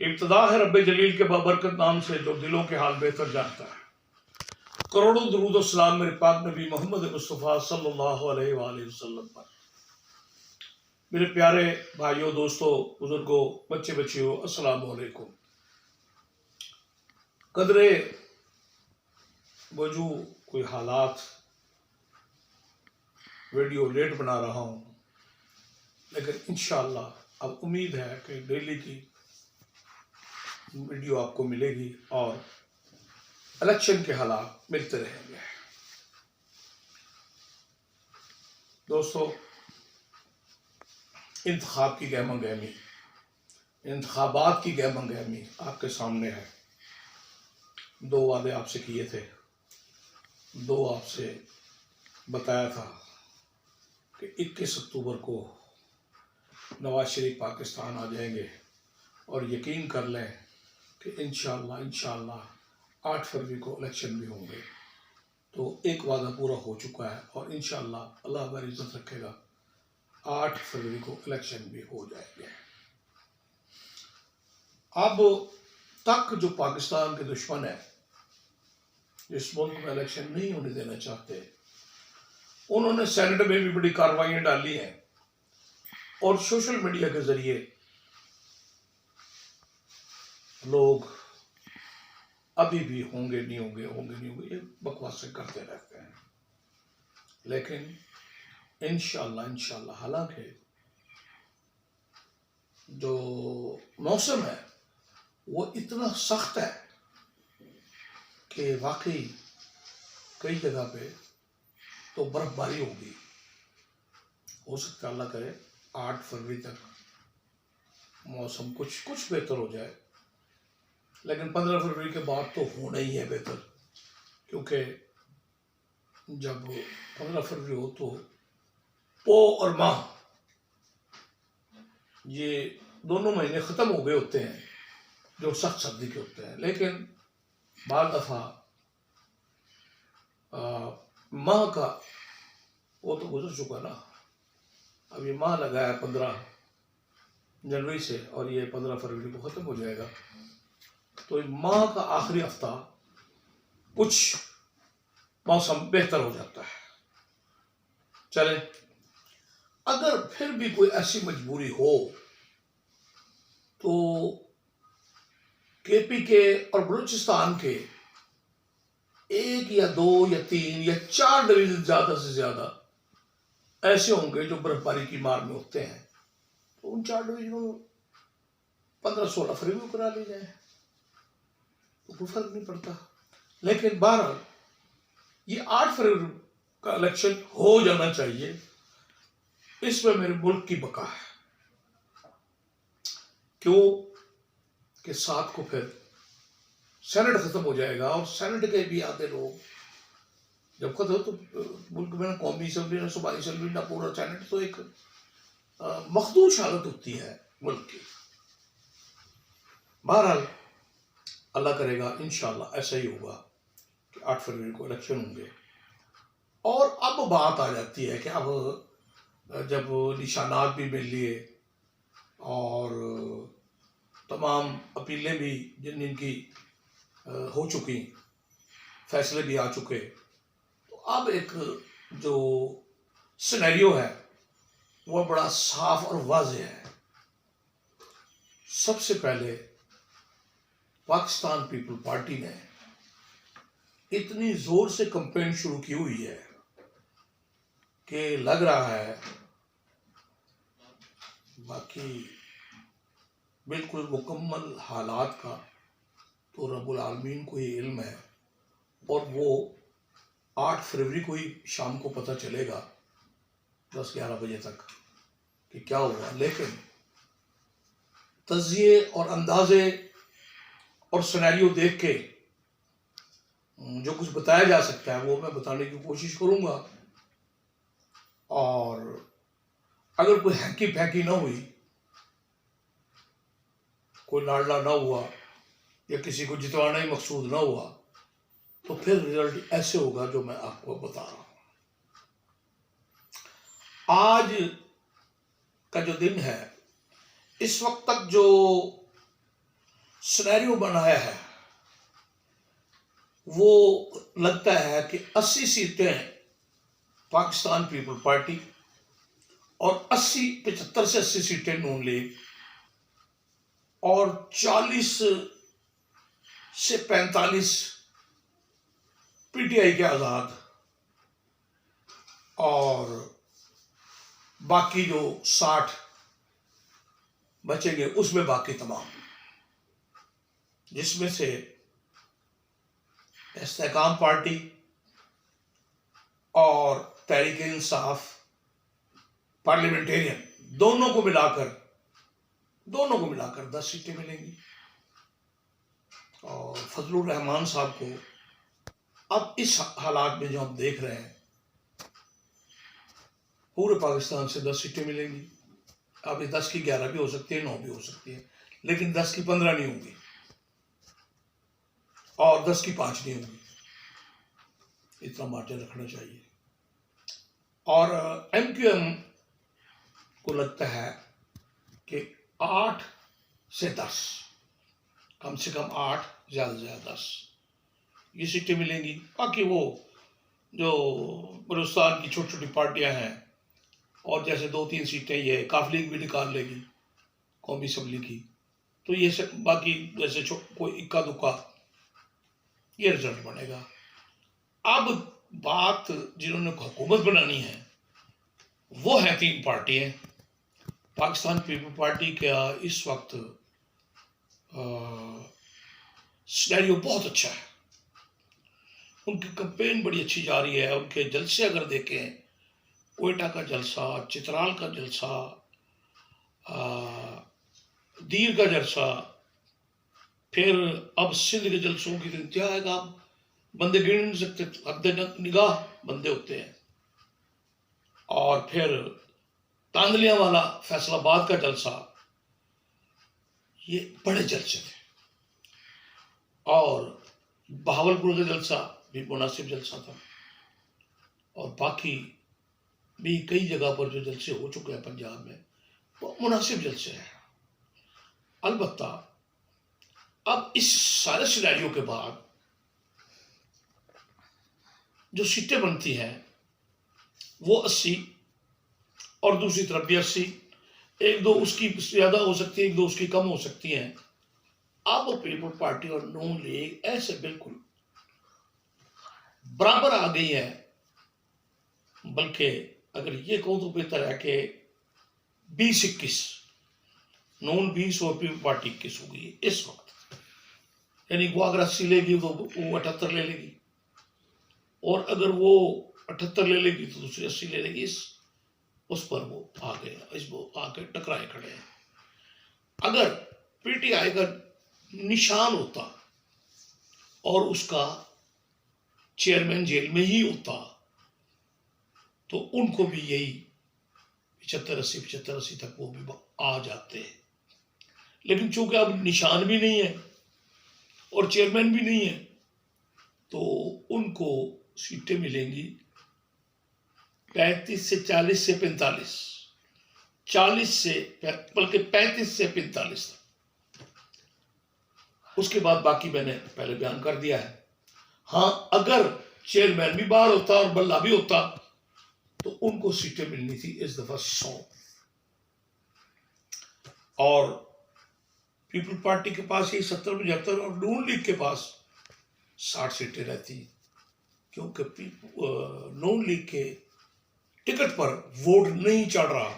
इब्तदा है रब्बे जलील के बाबरकत नाम से जो दिलों के हाल बेहतर जानता है। करोड़ों दुरूद और सलाम मेरे पाक नबी मोहम्मद मुस्तफ़ा सल्लल्लाहु अलैहि वसल्लम पर। मेरे प्यारे भाइयों, दोस्तों, बुजुर्गों, बच्चे बच्चियों, अस्सलाम वालेकुम। कदरे वजू कोई हालात वीडियो लेट बना रहा हूँ, लेकिन इंशाअल्लाह अब उम्मीद है कि डेली की वीडियो आपको मिलेगी और इलेक्शन के हालात मिलते रहेंगे। दोस्तों, इंतखाब की गहमा गहमी, इंतखाबात की गहमा गहमी आपके सामने है। दो वादे आपसे किए थे, दो आपसे बताया था कि 21 अक्टूबर को नवाज शरीफ पाकिस्तान आ जाएंगे और यकीन कर लें कि इंशाअल्लाह 8 फरवरी को इलेक्शन भी होंगे। तो एक वादा पूरा हो चुका है और इंशाअल्लाह अल्लाह हमारी इज्जत रखेगा, 8 फरवरी को इलेक्शन भी हो जाएंगे। अब तक जो पाकिस्तान के दुश्मन है, जिस मुल्क में इलेक्शन नहीं होने देना चाहते, उन्होंने सेनेट में भी बड़ी कार्रवाइयां डाली हैं और सोशल मीडिया के जरिए लोग अभी भी होंगे नहीं होंगे, होंगे नहीं होंगे, ये बकवासें करते रहते हैं। लेकिन इंशाअल्लाह हालांकि जो मौसम है वो इतना सख्त है कि वाकई कई जगह पे तो बर्फबारी होगी। हो सकता है अल्लाह करे 8 फरवरी तक मौसम कुछ बेहतर हो जाए, लेकिन 15 फरवरी के बाद तो होना ही है बेहतर, क्योंकि जब 15 फरवरी हो तो पो और माह ये दोनों महीने ख़त्म हो गए होते हैं जो सख्त सर्दी के होते हैं। लेकिन बार दफ़ा माह का वो तो गुजर चुका ना। अब ये माह लगा है 15 जनवरी से और ये 15 फरवरी को ख़त्म हो जाएगा। तो माह का आखिरी हफ्ता कुछ मौसम बेहतर हो जाता है। चले, अगर फिर भी कोई ऐसी मजबूरी हो तो केपी के और बलूचिस्तान के 1 या 2 या 3 या 4 डिवीजन ज़्यादा से ज़्यादा ऐसे होंगे जो बर्फबारी की मार में होते हैं, तो उन 4 डिवीजनों में 15-16 फरवरी को करा ली जाए तो कोई फर्क नहीं पड़ता। लेकिन बहरहाल ये 8 फरवरी का इलेक्शन हो जाना चाहिए, इसमें मेरे मुल्क की बका है। क्यों कि 7 को फिर सेनेट खत्म हो जाएगा और सेनेट के भी आधे लोग जब खत्म हो तो मुल्क में ना कौमी असम्बली, ना सूबाई असम्बली, ना पूरा सेनेट, तो एक मखदूश हालत होती है मुल्क की। बहरहाल अल्लाह करेगा इंशाअल्लाह ऐसा ही होगा कि 8 फरवरी को इलेक्शन होंगे। और अब बात आ जाती है कि अब जब निशानात भी मिल लिए और तमाम अपीलें भी जिन जिनकी हो चुकी, फैसले भी आ चुके, तो अब एक जो सिनेरियो है वह बड़ा साफ और वाज़ेह है। सबसे पहले पाकिस्तान पीपल पार्टी ने इतनी जोर से कैंपेन शुरू की हुई है कि लग रहा है बाकी बिल्कुल मुकम्मल हालात का तो रब्बुल आलमीन को ही इल्म है और वो 8 फरवरी को ही शाम को पता चलेगा 10-11 बजे तक कि क्या हुआ। लेकिन तज़िये और अंदाजे और सिनेरियो देख के जो कुछ बताया जा सकता है वो मैं बताने की कोशिश करूँगा। और अगर कोई हैंकी फैंकी ना हुई, कोई लाडला ना हुआ या किसी को जितवाना ही मकसूद ना हुआ, तो फिर रिजल्ट ऐसे होगा जो मैं आपको बता रहा हूँ। आज का जो दिन है, इस वक्त तक जो सिनेरियो बनाया है वो लगता है कि 80 सीटें पाकिस्तान पीपल पार्टी और 75 से 80 सीटें नून लीग और 40 से 45 पीटीआई के आज़ाद और बाकी जो 60 बचेंगे उसमें बाकी तमाम, जिसमें से इस्तेकाम पार्टी और तहरीक इंसाफ पार्लियामेंटेरियन दोनों को मिलाकर 10 सीटें मिलेंगी। और फजलुर रहमान साहब को अब इस हालात में जो हम देख रहे हैं पूरे पाकिस्तान से 10 सीटें मिलेंगी। अब 10 की 11 भी हो सकती है, 9 भी हो सकती है, लेकिन 10 की 15 नहीं होंगी और 10 की 5 नहीं होंगी। इतना मार्जिन रखना चाहिए। और एमक्यूएम को लगता है कि 8 से 10, कम से कम 8, ज़्यादा से ज़्यादा 10 ये सीटें मिलेंगी। बाकी वो जो बलूचिस्तान की छोटी छोटी पार्टियां हैं और जैसे 2-3 सीटें ये काफ लीग भी निकाल लेगी कौमी असम्बली की, तो ये सब बाकी जैसे कोई इक्का दुक्का ये रिजल्ट बनेगा। अब बात जिन्होंने हुकूमत बनानी है वो है 3 पार्टियां। पाकिस्तान पीपल पार्टी का इस वक्त सिनेरियो बहुत अच्छा है, उनकी कैंपेन बड़ी अच्छी जा रही है। उनके जलसे अगर देखें, कोयटा का जलसा, चित्राल का जलसा, दीर का जलसा, फिर अब सिंध के जलसों की इंतहा है कि आप बंदे गिन नहीं सकते, हद निगाह बंदे होते हैं। और फिर तांदलिया वाला फैसलाबाद का जलसा, ये बड़े जलसे थे। और बहावलपुर का जलसा भी मुनासिब जलसा था। और बाकी भी कई जगह पर जो जलसे हो चुके हैं पंजाब में वो मुनासिब जलसे हैं। अलबत्ता अब इस सारे सिनेरियो के बाद जो सीटें बनती हैं वो 80 और दूसरी तरफ भी 80, 1-2 उसकी ज़्यादा हो सकती है, 1-2 उसकी कम हो सकती हैं। अब पीपल पार्टी और नून लीग ऐसे बिल्कुल बराबर आ गई है। बल्कि अगर ये कहूँ तो बेहतर है कि 20-21 नून 20 और पीपल पार्टी 21 हो गई इस वक्त। यानी वो अगर 80 लेगी तो वो 78 ले लेगी, और अगर वो 78 ले लेगी तो दूसरी 80 ले लेगी। उस पर वो आ गए, इसको आके टकराए खड़े हैं। अगर पीटीआई का निशान होता और उसका चेयरमैन जेल में ही होता तो उनको भी यही 75-80 तक वो भी आ जाते हैं। लेकिन चूंकि अब निशान भी नहीं है और चेयरमैन भी नहीं है तो उनको सीटें मिलेंगी 35 से 40 से 45, 40 से बल्कि 35 से 45 तक। उसके बाद बाकी मैंने पहले बयान कर दिया है। हाँ, अगर चेयरमैन भी बाहर होता और बल्ला भी होता तो उनको सीटें मिलनी थी इस दफा 100, और पीपल पार्टी के पास ही 70-75 और नून लीग के पास 60 सीटें रहती, क्योंकि नून लीग के टिकट पर वोट नहीं चढ़ रहा।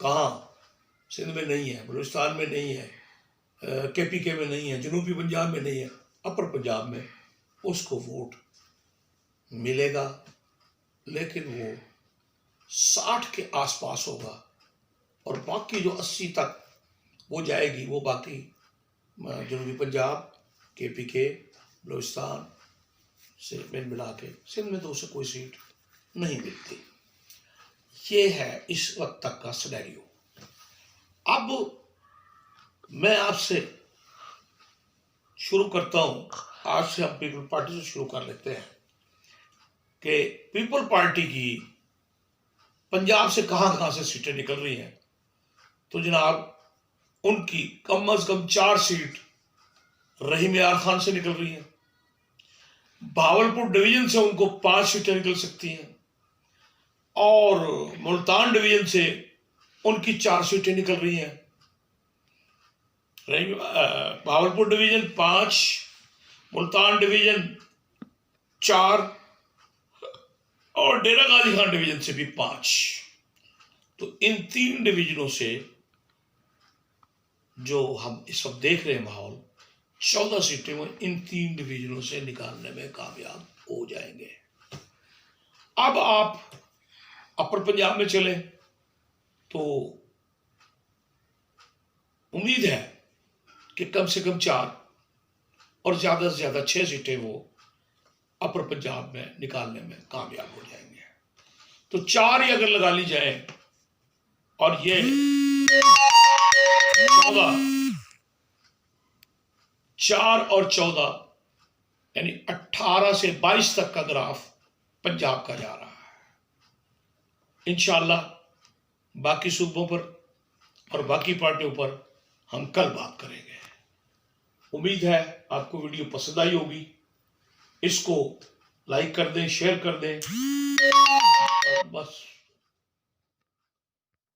कहाँ? सिंध में नहीं है, बलूचिस्तान में नहीं है, केपीके में नहीं है, जनूबी पंजाब में नहीं है, अपर पंजाब में उसको वोट मिलेगा, लेकिन वो 60 के आसपास होगा। और बाकी जो 80 तक वो जाएगी वो बाकी जनूबी पंजाब, केपीके, बलूचिस्तान से मिला के, सिंध में तो उसे कोई सीट नहीं मिलती। ये है इस वक्त तक का सिनेरियो। अब मैं आपसे शुरू करता हूं, आज से हम पीपल पार्टी से शुरू कर लेते हैं कि पीपल पार्टी की पंजाब से कहां से सीटें निकल रही हैं। तो जनाब उनकी कम अज कम 4 सीट रहीम यार खान से निकल रही हैं। भावलपुर डिवीजन से उनको 5 सीटें निकल सकती हैं और मुल्तान डिवीजन से उनकी 4 सीटें निकल रही हैं। भावलपुर डिवीजन 5, मुल्तान डिवीजन 4 और डेरा गाजी खान डिवीजन से भी 5। तो इन 3 डिवीजनों से जो हम इस वक्त देख रहे हैं माहौल, 14 सीटें वो इन 3 डिवीजनों से निकालने में कामयाब हो जाएंगे। अब आप अपर पंजाब में चले तो उम्मीद है कि कम से कम 4 और ज्यादा से ज्यादा 6 सीटें वो अपर पंजाब में निकालने में कामयाब हो जाएंगे। तो 4 ही अगर लगा ली जाए और ये 4 और 14 यानी 18 से 22 तक का ग्राफ पंजाब का जा रहा है। इंशाअल्लाह बाकी सूबों पर और बाकी पार्टियों पर हम कल बात करेंगे। उम्मीद है आपको वीडियो पसंद आई होगी। इसको लाइक कर दें, शेयर कर दें, बस